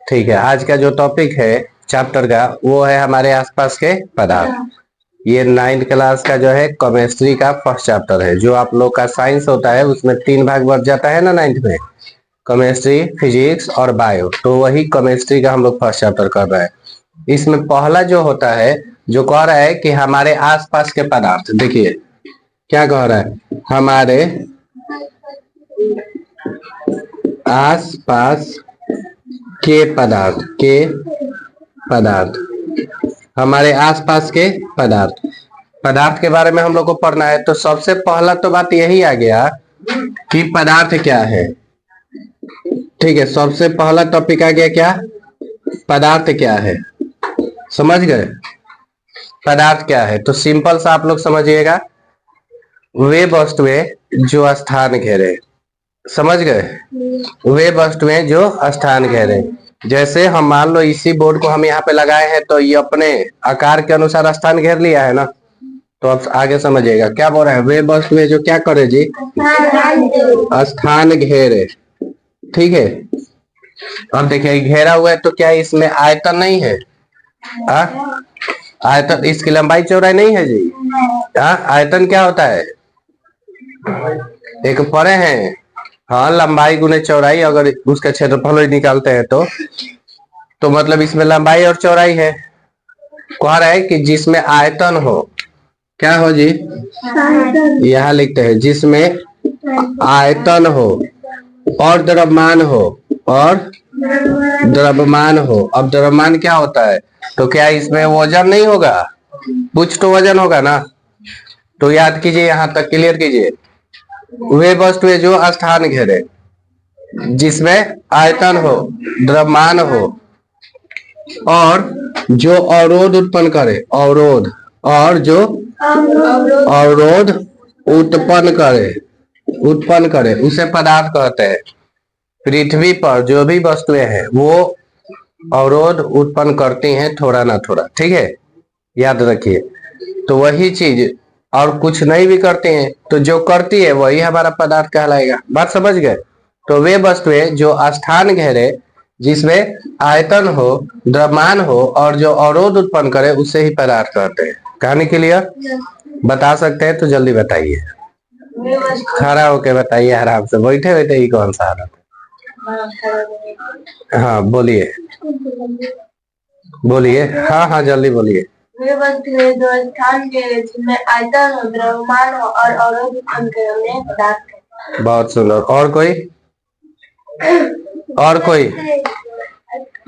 ठीक है, आज का जो टॉपिक है चैप्टर का वो है हमारे आसपास के पदार्थ। ये 9th क्लास का जो है केमिस्ट्री का फर्स्ट चैप्टर है। जो आप लोग का साइंस होता है उसमें 3 भाग बढ़ जाता है ना 9th में, केमिस्ट्री, फिजिक्स और बायो। तो वही केमिस्ट्री का हम लोग फर्स्ट चैप्टर कर रहे हैं। इसमें पहला जो होता है, जो कह रहा है कि हमारे आसपास के पदार्थ। देखिए क्या कह रहा है, हमारे आसपास के पदार्थ हमारे आसपास के पदार्थ पदार्थ के बारे में हम लोग को पढ़ना है। तो सबसे पहला तो बात यही आ गया कि पदार्थ क्या है। ठीक है, सबसे पहला टॉपिक आ गया क्या, पदार्थ क्या है। समझ गए पदार्थ क्या है? तो सिंपल सा आप लोग समझिएगा, वे वस्तुएं जो स्थान घेरे। समझ गए, वे वस्तुएं जो स्थान घेरे। जैसे हम मान लो इसी बोर्ड को हम यहाँ पे लगाए हैं तो ये अपने आकार के अनुसार स्थान घेर लिया है ना। तो अब आगे समझिएगा क्या बोल रहा है, वे वस्तुएं जो क्या करे जी, स्थान घेरे। ठीक है, अब देखिए घेरा हुआ है तो क्या इसमें आयतन नहीं है? आयतन, इसकी लंबाई चौड़ाई नहीं है जी। आयतन क्या होता है, एक परे हैं। हाँ, लंबाई गुने चौड़ाई, अगर उसका क्षेत्रफल निकालते हैं तो मतलब इसमें लंबाई और चौड़ाई है। कह रहा है कि जिसमें आयतन हो, क्या हो जी, यहाँ लिखते हैं जिसमें आयतन हो और द्रव्यमान हो, और द्रव्यमान हो। अब द्रव्यमान क्या होता है, तो क्या इसमें वजन नहीं होगा, कुछ तो वजन होगा ना। तो याद कीजिए, यहाँ तक क्लियर कीजिए, वे वस्तुएं जो स्थान घेरे, जिसमें आयतन हो, द्रव्यमान हो और जो अवरोध उत्पन्न करे, अवरोध, और जो अवरोध उत्पन्न करे उसे पदार्थ कहते हैं। पृथ्वी पर जो भी वस्तुएं हैं वो अवरोध उत्पन्न करती हैं, थोड़ा ना थोड़ा। ठीक है, याद रखिए। तो वही चीज और कुछ नहीं भी करते हैं, तो जो करती है वही हमारा पदार्थ कहलाएगा। बात समझ गए? तो वे वस्तुएं जो स्थान घेरे, जिसमें आयतन हो, द्रव्यमान हो और जो अवरोध उत्पन्न करे उसे ही पदार्थ कहते हैं। कहानी क्लियर? बता सकते हैं तो जल्दी बताइए, खड़ा होके बताइए, आराम से, बैठे बैठे ही कौन सा आदत है। हाँ बोलिए बोलिए, हाँ हाँ जल्दी बोलिए। वे वस्तुएं जो स्थान के जिसमें आयतन हो, द्रव्यमान हो और अवरोध उत्पन्न करे उन्हें पदार्थ कहते हैं। बहुत सुंदर। और कोई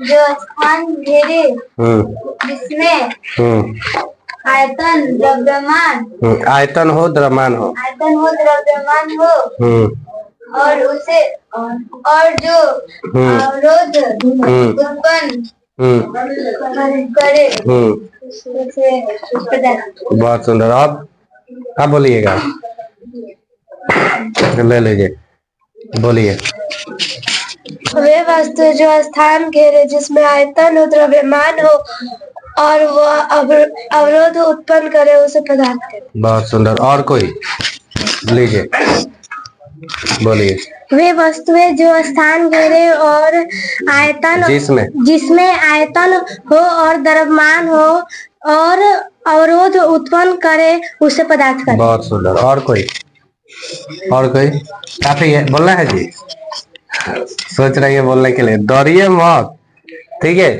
जो स्थान घेरे, जिसमें आयतन द्रव्यमान, आयतन हो, द्रव्यमान हो, और उसे और जो अवरोध उत्पन्न करे बहुत सुंदर। अब बोलिएगा, ले लीजिए, बोलिए। वे वस्तु जो स्थान घेरे, जिसमें आयतन हो, द्रव्यमान हो और वह अवरोध उत्पन्न करे उसे पदार्थ कहते हैं। बहुत सुंदर। और कोई लीजिए, बोलिए। वे वस्तुएं जो स्थान घेरे और आयतन, जिसमें आयतन हो और द्रव्यमान हो और अवरोध उत्पन्न करे उसे पदार्थ कहते हैं। बहुत सुंदर। और कोई काफी है, बोलना है जी, सोच रही है बोलने के लिए, डरिए मत। ठीक है,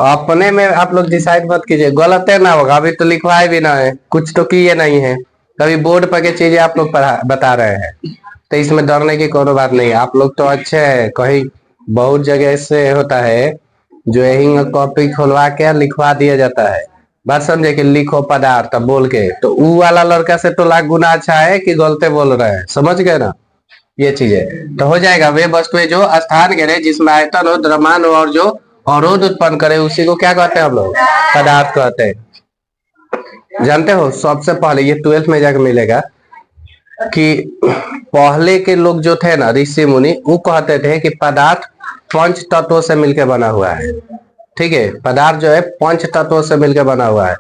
अपने में आप लोग डिसाइड मत कीजिए, गलत है ना होगा। अभी तो लिखवाए भी ना है, कुछ तो किए नहीं है, कभी बोर्ड पर के चीजें आप लोग बता रहे हैं, तो इसमें डरने की कोई बात नहीं है। आप लोग तो अच्छे हैं, कहीं बहुत जगह से होता है जो यही कॉपी खोलवा के लिखवा दिया जाता है। बात समझे कि लिखो पदार्थ बोल के, तो ऊ वाला लड़का से तो लाख गुना अच्छा है कि गलते बोल रहे हैं। समझ गए ना, ये चीजें तो हो जाएगा। वे वस्तुएं जो स्थान घेरे, जिसमें आयतन हो, द्रव्यमान हो और जो अवरोध उत्पन्न करे उसी को क्या कहते हैं हम लोग, पदार्थ कहते हैं। जानते हो, सबसे पहले ये 12th में जाकर मिलेगा कि पहले के लोग जो थे ना, ऋषि मुनि, वो कहते थे कि पदार्थ 5 तत्वों से मिलकर बना हुआ है। ठीक है, पदार्थ जो है 5 तत्वों से मिलकर बना हुआ है।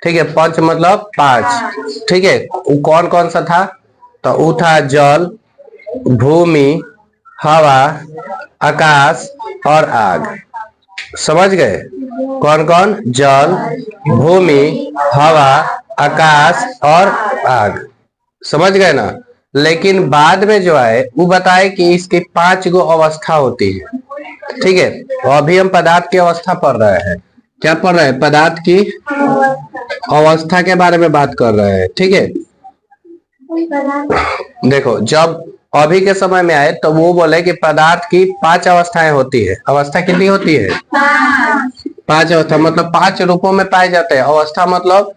ठीक है, 5 मतलब 5। ठीक है, वो कौन कौन सा था, तो वो था जल, भूमि, हवा, आकाश और आग। समझ गए? कौन कौन? जल, भूमि, हवा, आकाश और आग। समझ गए ना? लेकिन बाद में जो है वो बताए कि इसकी 5 गो अवस्था होती है। ठीक है, तो अभी हम पदार्थ की अवस्था पढ़ रहे हैं। क्या पढ़ रहे हैं? पदार्थ की अवस्था के बारे में बात कर रहे हैं। ठीक है, देखो जब अभी के समय में आए तो वो बोले कि पदार्थ की 5 अवस्थाएं होती है। अवस्था कितनी होती है? 5 अवस्था, मतलब 5 रूपों में पाए जाते हैं। अवस्था मतलब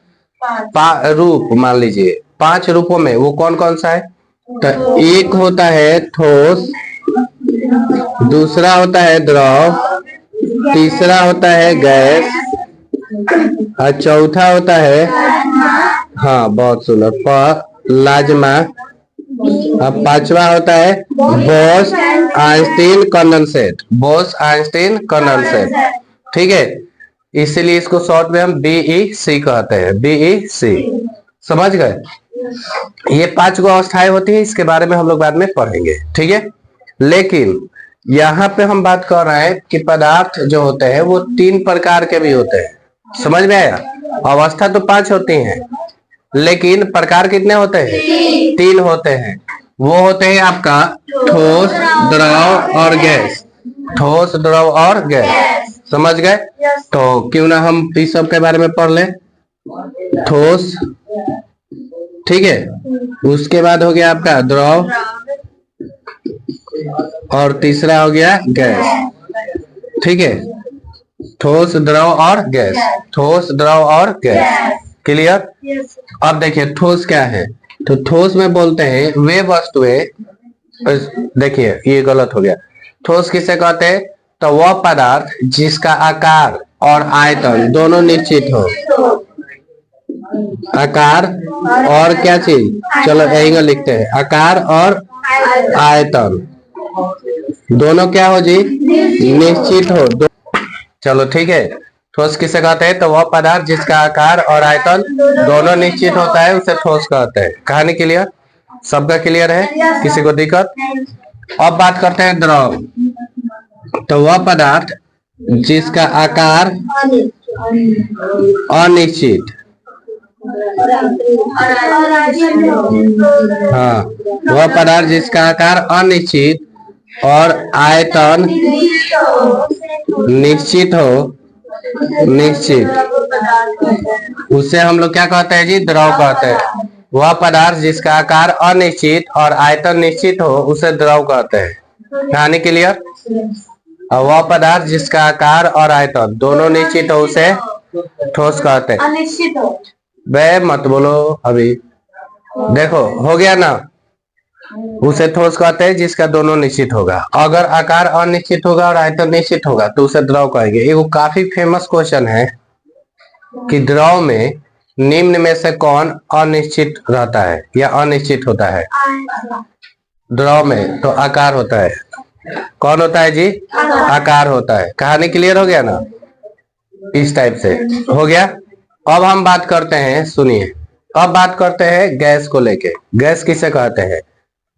रूप, मान लीजिए 5 रूपों में। वो कौन कौन सा है? तो एक होता है ठोस, दूसरा होता है द्रव, तीसरा होता है गैस, और चौथा होता है, हाँ बहुत सुंदर, प्लाज्मा, अब 5वां होता है Bose Einstein condensate. Bose Einstein condensate. ठीक है, इसीलिए इसको शॉर्ट में हम BEC कहते हैं। BEC। समझ गए? ये 5 गो अवस्थाएं होती है, इसके बारे में हम लोग बाद में पढ़ेंगे। ठीक है, लेकिन यहाँ पे हम बात कर रहे हैं कि पदार्थ जो होते हैं वो 3 प्रकार के भी होते हैं। समझ में आया? अवस्था तो 5 होती हैं, लेकिन प्रकार कितने होते हैं? 3 होते हैं। वो होते हैं आपका ठोस, द्रव और गैस। ठोस, द्रव और गैस। समझ गए? तो क्यों ना हम इस सब के बारे में पढ़ लें। ठोस, ठीक है, उसके बाद हो गया आपका द्रव, और तीसरा हो गया गैस। ठीक है, ठोस, द्रव और गैस। ठोस, द्रव और गैस। क्लियर? अब देखिए ठोस क्या है। तो ठोस में बोलते हैं वे वस्तुएं, देखिए ये गलत हो गया। ठोस किसे कहते हैं? तो वह पदार्थ जिसका आकार और आयतन दोनों निश्चित हो। आकार और क्या चीज? चलो यही को लिखते हैं, आकार और आयतन दोनों क्या हो जी? निश्चित हो। चलो ठीक है, ठोस किसे कहते हैं? तो वह पदार्थ जिसका आकार और आयतन दोनों निश्चित होता है उसे ठोस कहते हैं। कहानी क्लियर? सबका क्लियर है? किसी को दिक्कत? अब बात करते हैं द्रव। तो वह पदार्थ जिसका आकार अनिश्चित, हाँ, वह पदार्थ जिसका आकार अनिश्चित और आयतन निश्चित हो, निश्चित, उसे हम लोग क्या कहते हैं जी? द्रव कहते हैं। वह पदार्थ जिसका आकार अनिश्चित और आयतन निश्चित हो उसे द्रव कहते हैं। कहानी क्लियर? और वह पदार्थ जिसका आकार और आयतन दोनों निश्चित हो उसे ठोस कहते हैं। अनिश्चित हो बे मत बोलो अभी। देखो हो गया ना, उसे ठोस कहते हैं जिसका दोनों निश्चित होगा। अगर आकार अनिश्चित होगा और आयतन निश्चित होगा तो उसे द्रव कहेंगे। ये काफी फेमस क्वेश्चन है कि द्रव में निम्न में से कौन अनिश्चित रहता है या अनिश्चित होता है? द्रव में तो आकार होता है। कौन होता है जी? आकार होता है। कहानी क्लियर हो गया ना? इस टाइप से हो गया। अब हम बात करते हैं, सुनिए, अब बात करते हैं गैस को लेके। गैस किसे कहते हैं?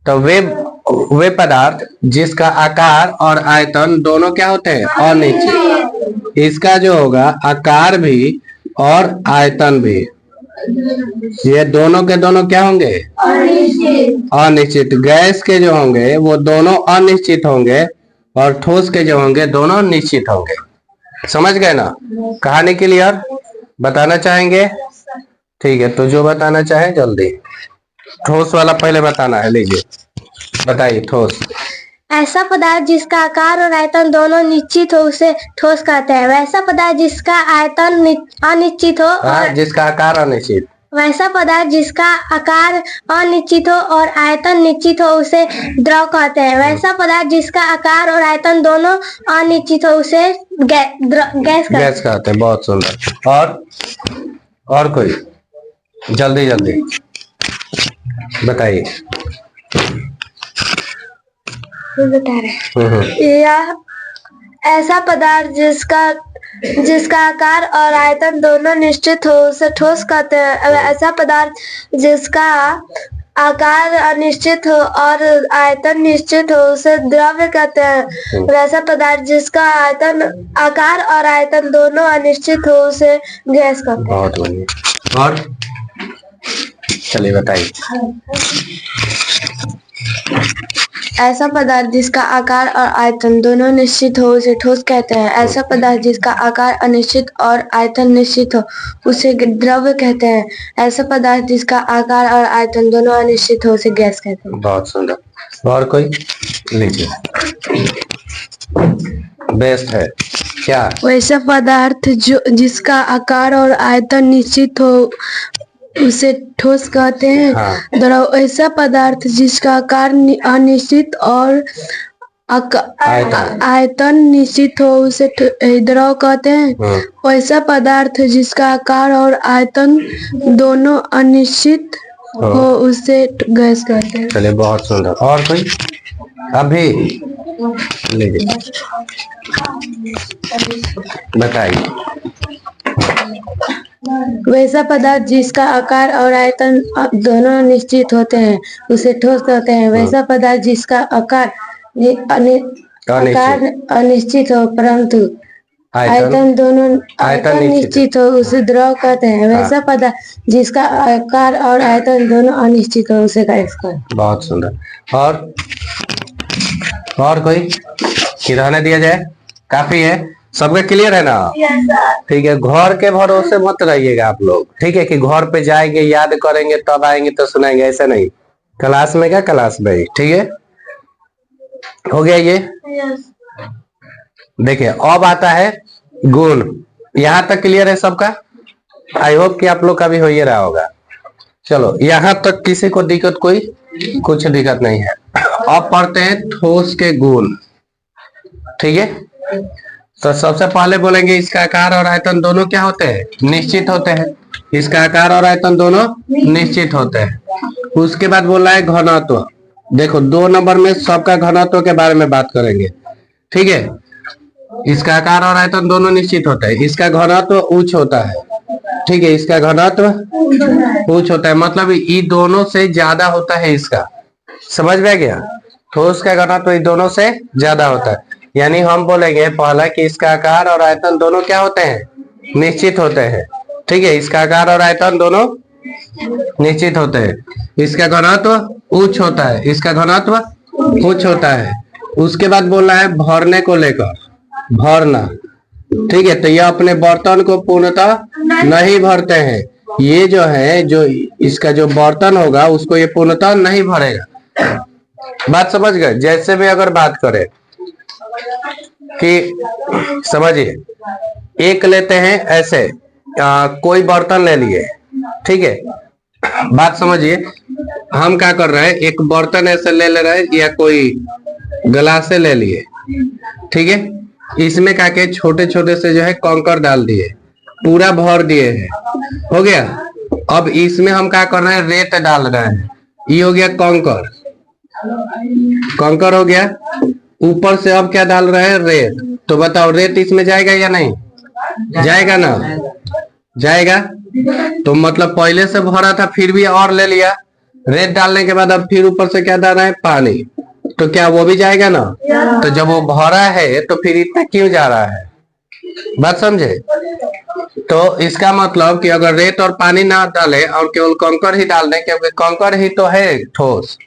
तो वे पदार्थ जिसका आकार और आयतन दोनों क्या होते हैं? अनिश्चित। इसका जो होगा आकार भी और आयतन भी, ये दोनों के दोनों क्या होंगे? अनिश्चित। गैस के जो होंगे वो दोनों अनिश्चित होंगे और ठोस के जो होंगे दोनों निश्चित होंगे। समझ गए ना? कहानी क्लियर? बताना चाहेंगे? ठीक है, तो जो बताना चाहे जल्दी। ठोस वाला पहले बताना है, लीजिए बताइए। ठोस ऐसा पदार्थ जिसका आकार और आयतन दोनों निश्चित हो उसे ठोस कहते हैं। वैसा पदार्थ जिसका आयतन अनिश्चित हो और जिसका आकार अनिश्चित, वैसा पदार्थ जिसका आकार अनिश्चित हो और आयतन निश्चित हो उसे द्रव कहते हैं। वैसा पदार्थ जिसका आकार और आयतन दोनों अनिश्चित हो उसे गैस कहते हैं। बहुत सुंदर। और कोई? जल्दी जल्दी बताइए। बता रहे यह ऐसा पदार्थ जिसका आकार और आयतन दोनों निश्चित हो उसे ठोस कहते हैं। ऐसा पदार्थ जिसका आकार अनिश्चित हो और आयतन निश्चित हो उसे द्रव्य कहते हैं। वैसा पदार्थ जिसका आकार और आयतन दोनों अनिश्चित हो उसे गैस कहते हैं। बहुत बढ़िया। और चलिए बताइए। ऐसा पदार्थ जिसका आकार और आयतन दोनों निश्चित हो उसे ठोस कहते हैं। ऐसा पदार्थ जिसका आकार अनिश्चित और आयतन निश्चित हो उसे द्रव्य कहते हैं। ऐसा पदार्थ जिसका आकार और आयतन दोनों अनिश्चित हो उसे गैस कहते हैं। बहुत सुंदर। और कोई लीजिए, बेस्ट है क्या? वैसा पदार्थ जिसका आकार और आयतन निश्चित हो उसे ठोस कहते हैं। हाँ। द्रव ऐसा पदार्थ जिसका आकार अनिश्चित और आयतन निश्चित हो उसे द्रव कहते हैं। वैसा पदार्थ जिसका आकार और आयतन दोनों अनिश्चित हो उसे गैस कहते हैं। चलिए बहुत सुंदर। और कोई अभी लीजिए, बताइए। वैसा पदार्थ जिसका आकार और आयतन दोनों निश्चित होते हैं उसे ठोस कहते हैं। वैसा पदार्थ जिसका आकार अनिश्चित हो परंतु आयतन दोनों निश्चित हो उसे द्रव कहते हैं। वैसा पदार्थ जिसका आकार और आयतन दोनों अनिश्चित हो उसे गैस कहते हैं। बहुत सुंदर। और कोई किराना दिया जाए? काफी है, सबका क्लियर है ना? ठीक है। घर के भरोसे मत रहिएगा आप लोग, ठीक है, कि घर पे जाएंगे याद करेंगे तब आएंगे तो सुनाएंगे, ऐसा नहीं। क्लास में क्या क्लास में, ठीक है। हो गया ये? देखिए अब आता है गुण। यहाँ तक क्लियर है सबका? आई होप कि आप लोग का भी हो ही रहा होगा। चलो यहाँ तक किसी को दिक्कत, कोई कुछ दिक्कत नहीं है। अब पढ़ते हैं ठोस के गुण, ठीक है। तो सबसे पहले बोलेंगे इसका आकार और आयतन दोनों क्या होते हैं? निश्चित होते हैं। इसका आकार और आयतन दोनों निश्चित होते हैं। उसके बाद बोला है घनत्व। देखो 2 नंबर में सबका घनत्व के बारे में बात करेंगे, ठीक है। इसका आकार और आयतन दोनों निश्चित होते हैं। इसका घनत्व उच्च होता है, ठीक है। इसका घनत्व उच्च होता है, मतलब ये दोनों से ज्यादा होता है इसका। समझ में गया? ठोस का घनत्व ये दोनों से ज्यादा होता है। यानी हम बोलेंगे पहला कि इसका आकार और आयतन दोनों क्या होते हैं? निश्चित होते हैं, ठीक है। इसका आकार और आयतन दोनों निश्चित होते हैं। इसका घनत्व उच्च होता है। इसका घनत्व उच्च होता है। उसके बाद बोला है भरने को लेकर, भरना, ठीक है। तो ये अपने बर्तन को पूर्णतः नहीं भरते हैं। ये जो है, जो इसका जो बर्तन होगा उसको ये पूर्णतः नहीं भरेगा। बात समझ गए? जैसे भी अगर बात करें कि समझिए, एक लेते हैं ऐसे, कोई बर्तन ले लिए, ठीक है। बात समझिए, हम क्या कर रहे हैं, एक बर्तन ऐसे ले रहे हैं या कोई गिलास ले लिए, ठीक है। इसमें क्या के छोटे छोटे से जो है कंकर डाल दिए, पूरा भर दिए हैं, हो गया। अब इसमें हम क्या कर रहे हैं, रेत डाल रहे हैं। ये हो गया कंकर, कंकर हो गया। ऊपर से अब क्या डाल रहे हैं, रेत। तो बताओ रेत इसमें जाएगा या नहीं जाएगा? ना जाएगा। तो मतलब पहले से भरा था फिर भी और ले लिया, रेत डालने के बाद अब फिर ऊपर से क्या डाल रहा है, पानी। तो क्या वो भी जाएगा ना? तो जब वो भरा है तो फिर इतना क्यों जा रहा है? बात समझे? तो इसका मतलब कि अगर रेत और पानी ना डाले और केवल कंकर ही डाल दें, क्योंकि कंकर ही तो है ठोस,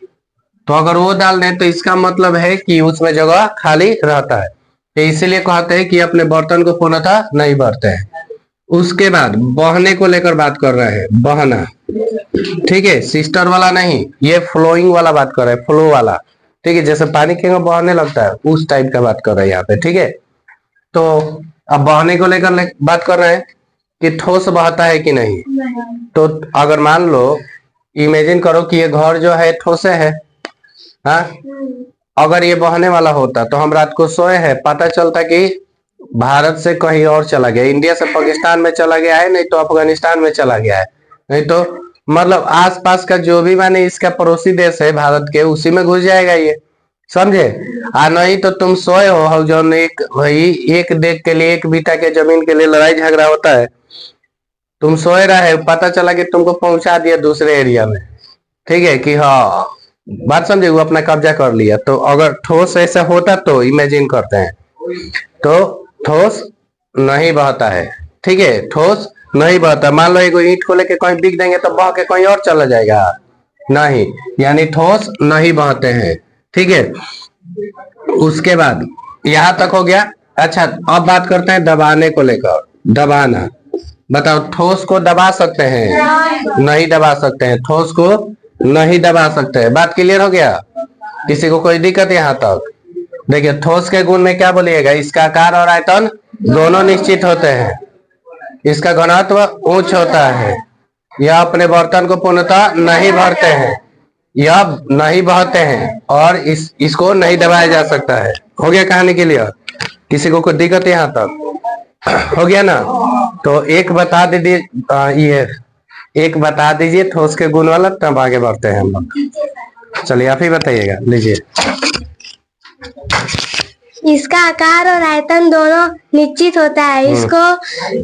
तो अगर वो डाल दें तो इसका मतलब है कि उसमें जगह खाली रहता है। तो इसीलिए कहते हैं कि अपने बर्तन को पूर्णतः नहीं भरते हैं। उसके बाद बहने को लेकर बात कर रहे हैं, बहना, ठीक है। सिस्टर वाला नहीं, ये फ्लोइंग वाला बात कर रहे हैं, फ्लो वाला, ठीक है। जैसे पानी के बहने लगता है उस टाइप का बात कर रहे हैं यहाँ पे, ठीक है। तो अब बहने को लेकर बात कर रहे हैं कि ठोस बहता है कि नहीं। तो अगर मान लो, इमेजिन करो कि ये घर जो है ठोसे है, हाँ। अगर ये बहने वाला होता तो हम रात को सोए हैं, पता चलता कि भारत से कहीं और चला गया, इंडिया से पाकिस्तान में चला गया है, नहीं तो अफगानिस्तान में चला गया है, नहीं तो मतलब आसपास का जो भी माने इसका पड़ोसी देश है भारत के, उसी में घुस जाएगा ये, समझे। नहीं तो तुम सोए हो, जो एक वही एक देख के लिए, एक बीटा के जमीन के लिए लड़ाई झगड़ा होता है, तुम सोए रहे, पता चला कि तुमको पहुंचा दिया दूसरे एरिया में, ठीक है कि हाँ, बात समझे, वो अपना कब्जा कर लिया। तो अगर ठोस ऐसा होता तो इमेजिन करते हैं, तो ठोस नहीं बहता है। ठीक है, ठोस नहीं बहता। मान लो एक ईंट को लेके कहीं बिक देंगे तो बह के कहीं और चला जाएगा, नहीं, यानी ठोस नहीं बहते हैं। ठीक है, उसके बाद यहां तक हो गया। अच्छा, अब बात करते हैं दबाने को लेकर। दबाना, बताओ, ठोस को दबा सकते हैं? नहीं दबा सकते हैं, ठोस को नहीं दबा सकते हैं। बात क्लियर हो गया? किसी को कोई दिक्कत यहाँ तक? देखिए, ठोस के गुण में क्या बोलिएगा, इसका आकार और आयतन दोनों निश्चित होते हैं, इसका घनत्व उच्च होता है, यह अपने बर्तन को पूर्णतः नहीं भरते हैं, यह नहीं बहते हैं, और इसको नहीं दबाया जा सकता है। हो गया कहानी के लिए? किसी को कोई दिक्कत यहाँ तक? हो गया ना? तो एक बता दीजिए, ये एक बता दीजिए ठोस के गुण वाला, तब आगे बढ़ते हैं हम लोग। चलिए आप ही बताइएगा, लीजिए। इसका आकार और आयतन दोनों निश्चित होता है,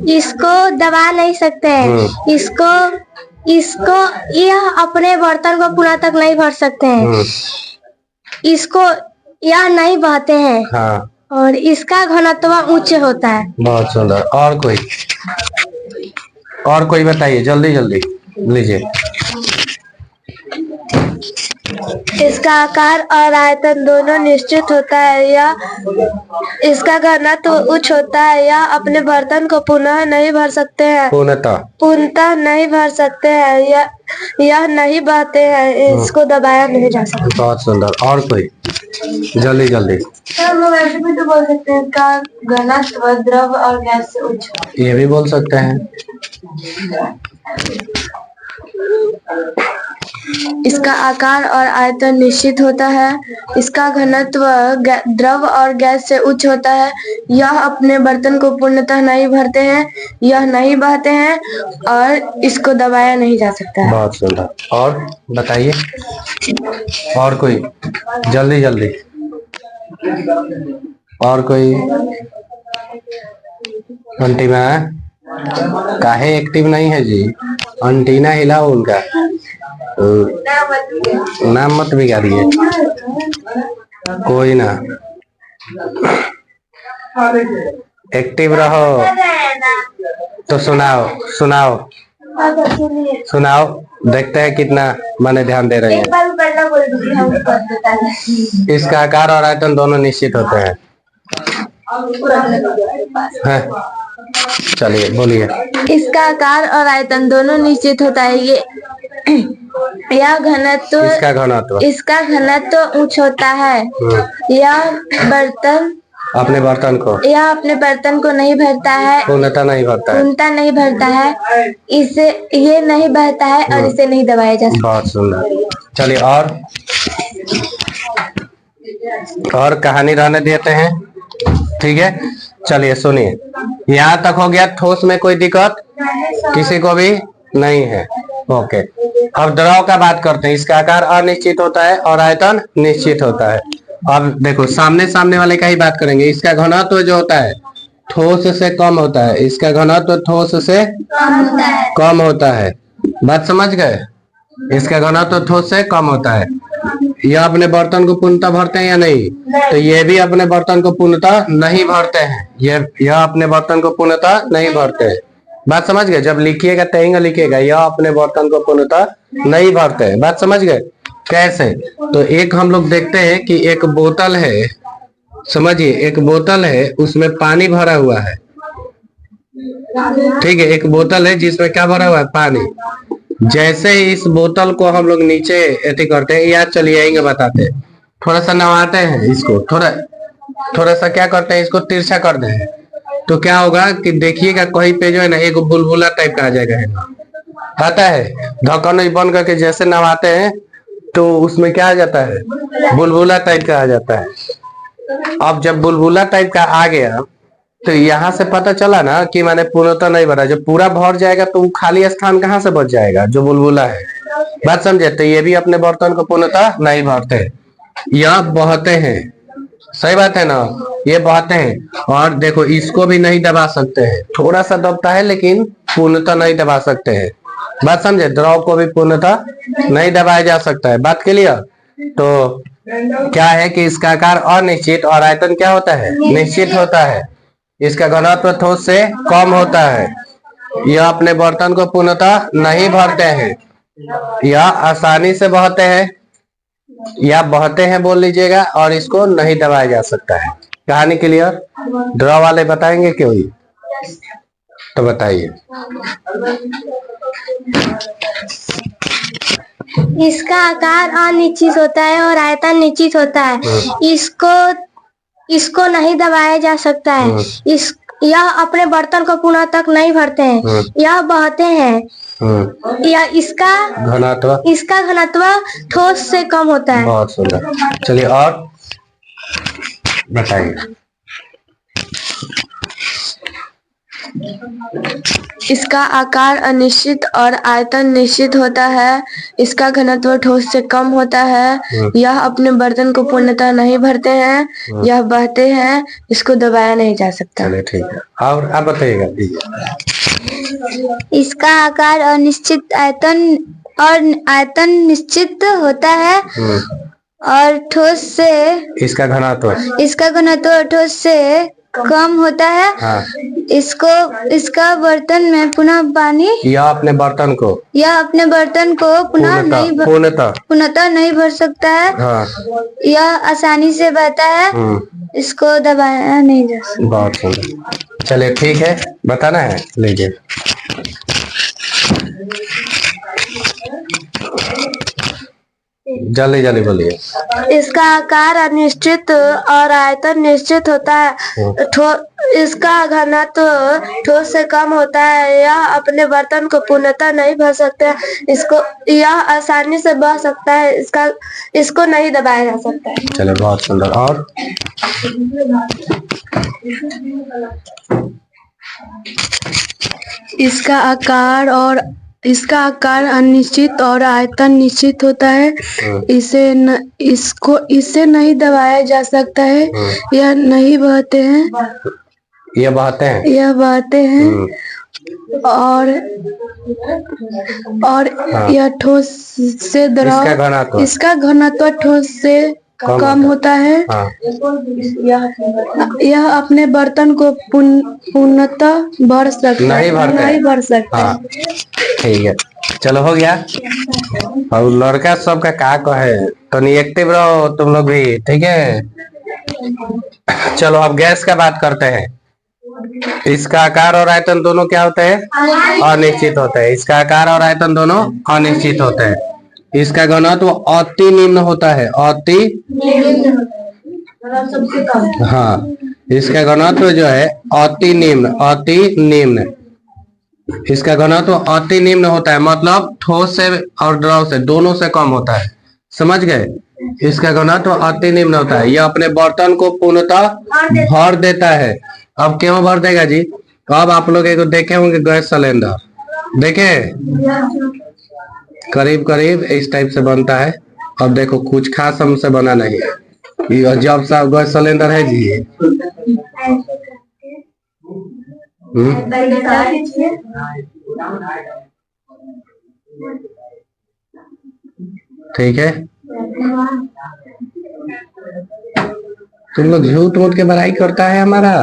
इसको दबा नहीं सकते हैं, इसको यह अपने बर्तन को पुनः तक नहीं भर सकते हैं, इसको यह नहीं बहते हैं, हाँ, और इसका घनत्व उच्च होता है। बहुत सुंदर। और कोई बताइए, जल्दी जल्दी लीजिए। इसका आकार और आयतन दोनों निश्चित होता है, या इसका घनत्व उच्च होता है, या अपने बर्तन को पुनः नहीं भर सकते हैं, पूर्णतः नहीं भर सकते हैं, यह नहीं बहते हैं, इसको दबाया नहीं जा सकता। बहुत सुंदर। और कोई, जल्दी जल्दी। हम लोग ऐसे भी तो बोल सकते हैं, इसका घनत्व द्रव और गैस से उच्च, ये भी बोल सकते हैं। इसका आकार और आयतन निश्चित होता है, इसका घनत्व द्रव और गैस से उच्च होता है, यह अपने बर्तन को पूर्णतः नहीं भरते हैं, यह नहीं बहते हैं, और इसको दबाया नहीं जा सकता है। बहुत सुंदर। और बताइए, और कोई, जल्दी जल्दी। और कोई? अंटीना काहे एक्टिव नहीं है जी? अंटीना हिलाओ उनका, नाम मत बिगाड़िए। कोई ना, एक्टिव रहो। तो सुनाओ सुनाओ सुनाओ, देखते हैं कितना माने ध्यान दे रहे हैं। इसका आकार और आयतन दोनों निश्चित होते हैं। चलिए बोलिए। इसका आकार और आयतन दोनों निश्चित होता है, यह घनत्व, इसका घनत्व उच्च होता है, यह अपने बर्तन को नहीं भरता है, पूर्णतः नहीं भरता है, इसे ये नहीं बहता है, और इसे नहीं दबाया जा सकता। बहुत सुंदर। चलिए और कहानी रहने देते हैं, ठीक है? चलिए सुनिए, यहाँ तक हो गया। ठोस में कोई दिक्कत किसी को भी नहीं है। ओके, अब द्रव का बात करते हैं। इसका आकार अनिश्चित होता है और आयतन निश्चित होता है। अब देखो, सामने वाले का ही बात करेंगे। इसका घनत्व जो होता है ठोस से कम होता है, इसका घनत्व ठोस से कम होता है। बात समझ गए? इसका घनत्व ठोस से कम होता है। यह अपने बर्तन को पूर्णतः भरते हैं या नहीं? तो ये भी अपने बर्तन को पूर्णतः नहीं भरते हैं, यह अपने बर्तन को पूर्णतः नहीं भरते हैं। बात समझ गए? जब लिखिएगा तहेंगे लिखिएगा, यह अपने बर्तन को पूर्णतः नहीं भरते हैं। बात समझ गए? कैसे? तो एक हम लोग देखते हैं कि एक बोतल है, समझिए, एक बोतल है, उसमें पानी भरा हुआ है, ठीक है? एक बोतल है जिसमें क्या भरा हुआ है? पानी। जैसे ही इस बोतल को हम लोग नीचे ऐसे करते हैं, या चलिए आएंगे बताते हैं, थोड़ा सा नवाते हैं इसको, थोड़ा सा क्या करते हैं, इसको तिरछा कर दें, तो क्या होगा कि देखिएगा कहीं पे जो है ना एक बुलबुला टाइप का आ जाएगा, है ना? आता है, ढक्कन बंद करके जैसे नवाते हैं तो उसमें क्या आ जाता है? बुलबुला टाइप का आ जाता है। अब जब बुलबुला टाइप का आ गया तो यहाँ से पता चला ना कि मैंने पूर्णतः नहीं भरा। जब पूरा भर जाएगा तो वो खाली स्थान कहाँ से बच जाएगा? जो बुलबुला है। बात समझे? तो ये भी अपने बर्तन को पूर्णतः नहीं भरते, यह बहते हैं। सही बात है ना? ये बहते हैं। और देखो, इसको भी नहीं दबा सकते हैं, थोड़ा सा दबता है लेकिन पूर्णतः नहीं दबा सकते हैं। बात समझे, द्रव को भी पूर्णतः नहीं दबाया जा सकता है। बात क्लियर। तो क्या है कि इसका आकार अनिश्चित और आयतन क्या होता है, निश्चित होता है। इसका घनत्व ठोस से कम होता है। यह अपने बर्तन को पूर्णतः नहीं भरते हैं। यह आसानी से बहते हैं या बहते हैं बोल लीजिएगा, और इसको नहीं दबाया जा सकता है। कहानी क्लियर। द्रव वाले बताएंगे क्यों ही, तो बताइए। इसका आकार अनिश्चित होता है और आयतन निश्चित होता है। इसको नहीं दबाया जा सकता है। यह अपने बर्तन को पुनः तक नहीं भरते हैं। यह बहते हैं। यह इसका घनत्व ठोस से कम होता है। बहुत सुंदर। चलिए और बताइए। इसका आकार अनिश्चित और आयतन निश्चित होता है। इसका घनत्व ठोस से कम होता है। यह अपने बर्तन को पूर्णतः नहीं भरते हैं। यह बहते हैं। इसको दबाया नहीं जा सकता। चलिए ठीक है, और आप बताइएगा। इसका आकार अनिश्चित आयतन निश्चित होता है और ठोस से इसका घनत्व ठोस से कम होता है। हाँ। इसका बर्तन में पुनः पानी यह अपने बर्तन को पूर्णतः नहीं भर सकता है। हाँ। यह आसानी से बहता है। इसको दबाया नहीं जा सकता। बहुत सुंदर। चलिए ठीक है, बताना है, लीजिए। जल्दी जल्दी बोलिए। इसका आकार अनिश्चित और आयतन निश्चित होता है। इसका घनत्व ठोस से कम होता है। यह अपने बर्तन को पूर्णतः नहीं भर सकता है। यह आसानी से बह सकता है। इसको नहीं दबाया जा सकता है। चलो बहुत सुंदर। और इसका आकार अनिश्चित और आयतन निश्चित होता है। इसे नहीं दबाया जा सकता है। यह नहीं बहते हैं। यह बहते हैं। और यह ठोस से द्रव। इसका घनत्व ठोस से कम होता है। हाँ। यह अपने बर्तन को पूर्णतः भर सकता है। नहीं भर सकता। हाँ। ठीक है, चलो हो गया। और लड़का सबका का कहे तो एक्टिव रहो तुम लोग भी, ठीक है। चलो अब गैस का बात करते हैं। इसका आकार और आयतन दोनों क्या होते हैं, अनिश्चित होते हैं। इसका आकार और आयतन दोनों अनिश्चित होते हैं। इसका घनत्व अति निम्न होता है। हाँ, इसका घनत्व जो है अति निम्न। इसका घनत्व अति निम्न होता है, मतलब ठोस से और द्रव से दोनों से कम होता है। समझ गए। इसका घनत्व अति निम्न होता है। यह अपने बर्तन को पूर्णतः भर देता है। अब क्यों भर देगा जी? अब आप लोग एक देखे होंगे गैस सिलेंडर, देखे करीब करीब इस टाइप से बनता है। अब देखो कुछ खास हमसे बना नहीं है। ये अजब सा गैस सिलेंडर है जी। ठीक है, तुम लोग झूठ मूठ के बड़ाई करता है हमारा।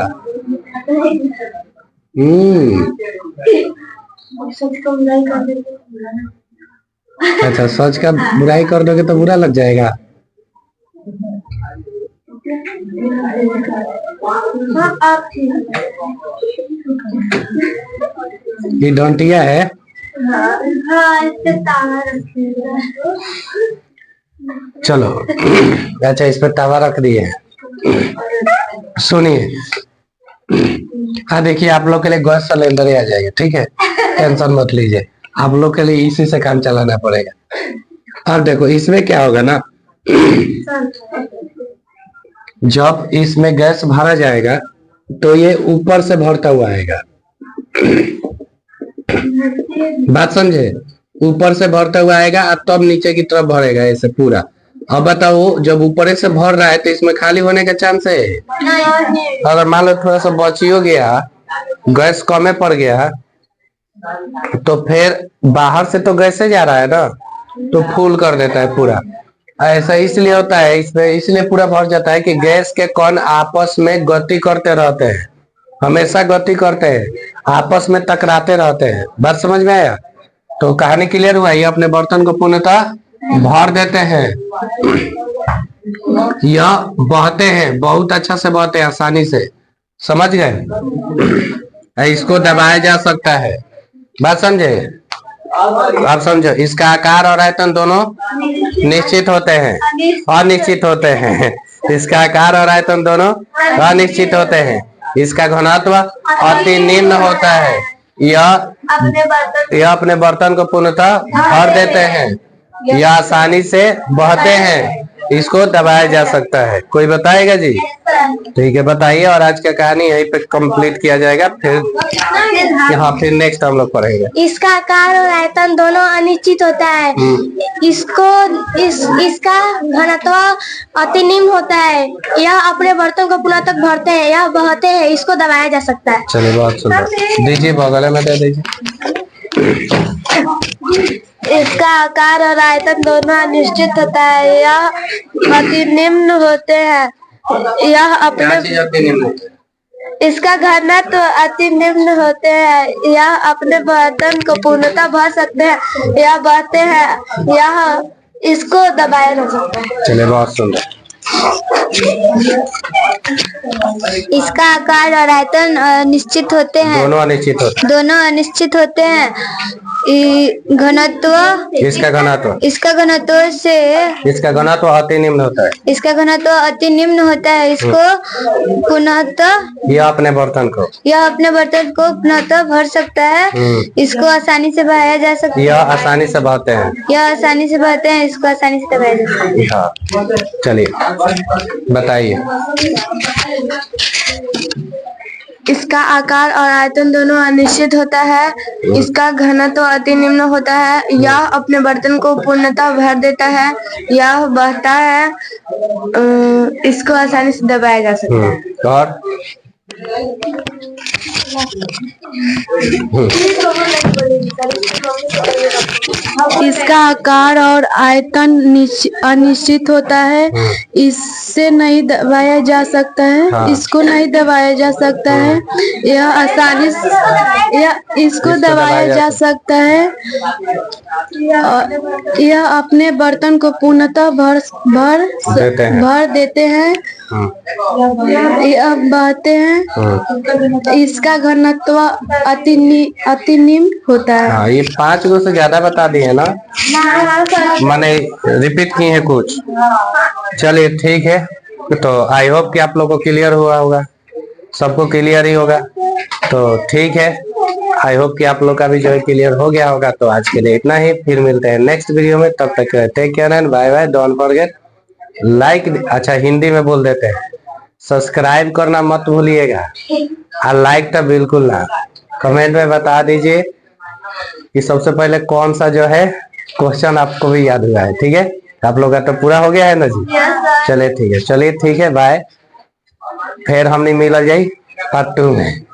अच्छा, सच का बुराई कर दोगे तो बुरा लग जाएगा। ये डंटिया है। चलो अच्छा, इस पर तवा रख दिए। सुनिए, हाँ देखिए, आप लोग के लिए गैस सिलेंडर आ जाएगा, ठीक है, टेंशन मत लीजिए। आप लोग के लिए इसी से काम चलाना पड़ेगा। अब देखो इसमें क्या होगा ना, जब इसमें गैस भरा जाएगा तो ये ऊपर से भरता हुआ आएगा। बात समझे? ऊपर से भरता हुआ आएगा और तब नीचे की तरफ भरेगा ऐसे पूरा। अब बताओ, जब ऊपर से भर रहा है तो इसमें खाली होने का चांस है? अगर मान लो थोड़ा सा बची हो गया, गैस कमे पड़ गया, तो फिर बाहर से तो गैस से जा रहा है ना, तो फुल कर देता है पूरा। ऐसा इसलिए होता है, इसमें इसलिए पूरा भर जाता है कि गैस के कण आपस में गति करते रहते हैं, हमेशा गति करते हैं, आपस में टकराते रहते हैं। बात समझ में आया? तो कहानी क्लियर हुआ। ये अपने बर्तन को पूर्णतः भर देते हैं, यह बहते हैं, बहुत अच्छा से बहते हैं, आसानी से। समझ गए? इसको दबाया जा सकता है। बात समझे? आप समझो, इसका आकार और आयतन दोनों निश्चित होते हैं, अनिश्चित होते हैं। इसका आकार और आयतन दोनों अनिश्चित होते हैं। इसका घनत्व अति निम्न होता है। यह अपने बर्तन को पूर्णतः भर देते हैं, यह आसानी से बहते हैं, इसको दबाया जा सकता है। कोई बताएगा जी? ठीक है, बताइए। और आज का कहानी यहीं पे कंप्लीट किया जाएगा, फिर यहाँ फिर नेक्स्ट हम लोग पढ़ेंगे। इसका आकार और आयतन दोनों अनिश्चित होता है। इसका घनत्व अति निम्न होता है। यह अपने बर्तन को पुनः तक भरते हैं, यह बहते हैं, इसको दबाया जा सकता है। चलिए, बहुत सुंदर। दीजिए, बगल में दे दीजिए। इसका आकार और आयतन दोनों अनिश्चित होता है, यह अति निम्न होते हैं। यह अपने इसका घनत्व अति निम्न होते हैं, यह अपने बर्तन को पूर्णतः भर सकते हैं, यह बहते हैं, यह इसको दबाया जा सकता है। चलिए, बहुत सुंदर। इसका आकार और आयतन निश्चित होते हैं, दोनों अनिश्चित होते हैं, दोनों अनिश्चित होते हैं। घनत्व इसका घनत्व इसका घनत्व अति निम्न होता है। इसका घनत्व अति निम्न होता है, इसको पुनः यह अपने बर्तन को पुनः भर सकता है, इसको आसानी से बहाया जा सकता है। यह आसानी से बहते हैं, इसको आसानी से दबाया जा सकता है। हाँ, चलिए बताइए। इसका आकार और आयतन दोनों अनिश्चित होता है, इसका घनत्व अति निम्न होता है, यह अपने बर्तन को पूर्णतः भर देता है, यह बहता है, इसको आसानी से दबाया जा सकता है। और इसका आकार और आयतन अनिश्चित होता है, इससे नहीं दबाया जा सकता है। हाँ। इसको नहीं दबाया जा सकता है, यह आसानी से इसको दबाया जा सकता है। यह अपने बर्तन को पूर्णतः भर देते हैं, यह बहते हैं, इसका घनत्व अति निम्न होता है। हाँ, ये 5 गो से ज्यादा बता दिए ना, मैंने रिपीट किए हैं कुछ। चलिए, ठीक है। तो आई होप कि आप लोगों को क्लियर हुआ होगा, सबको क्लियर ही होगा। तो ठीक है, आई होप कि आप लोग का भी जो है क्लियर हो गया होगा। तो आज के लिए इतना ही, फिर मिलते हैं नेक्स्ट वीडियो में। तब तक take care and bye bye. Don't forget like, अच्छा हिंदी में बोल देते हैं, सब्सक्राइब करना मत भूलिएगा, और लाइक तो बिल्कुल ना। कमेंट में बता दीजिए कि सबसे पहले कौन सा जो है क्वेश्चन आपको भी याद हुआ है। ठीक है, आप लोग का तो पूरा हो गया है ना जी? चलिए ठीक है, बाय। फिर हमने मिला जाए पार्ट 2 में।